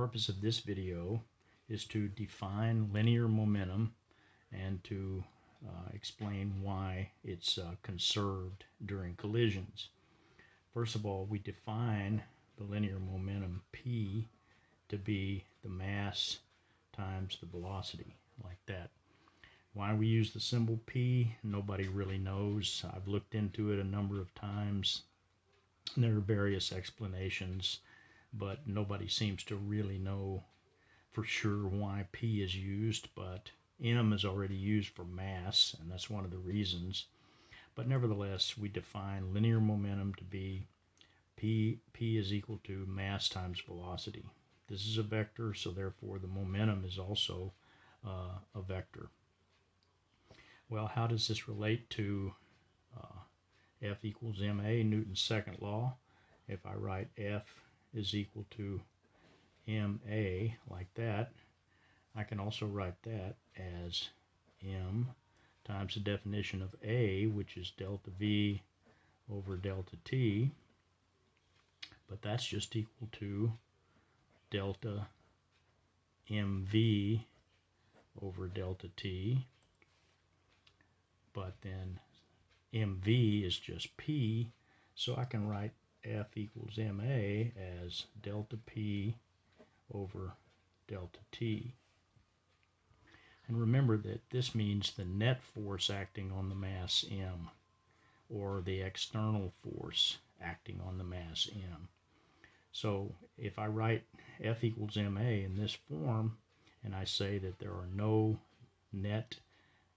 purpose of this video is to define linear momentum and to explain why it's conserved during collisions. First of all, we define the linear momentum P to be the mass times the velocity, like that. Why we use the symbol P, nobody really knows. I've looked into it a number of times. There are various explanations, but nobody seems to really know for sure why P is used, but M is already used for mass, and that's one of the reasons. But nevertheless, we define linear momentum to be P is equal to mass times velocity. This is a vector, so therefore the momentum is also a vector. Well, how does this relate to F equals ma, Newton's second law? If I write F is equal to ma like that, I can also write that as m times the definition of A, which is delta V over delta T, but that's just equal to delta mv over delta T, but then mv is just P, so I can write F equals ma as delta P over delta T. And remember that this means the net force acting on the mass m, or the external force acting on the mass m. So if I write F equals ma in this form, and I say that there are no net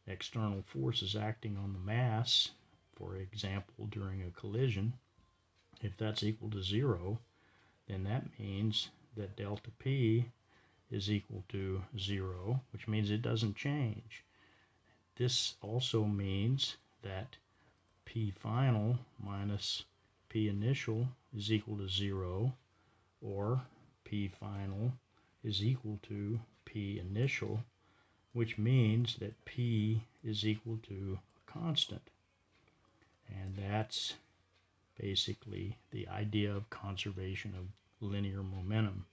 external forces acting on the mass, for example during a collision, if that's equal to 0, then that means that delta P is equal to 0, which means it doesn't change. This also means that P final minus P initial is equal to 0, or P final is equal to P initial, which means that P is equal to a constant. And that's basically the idea of conservation of linear momentum.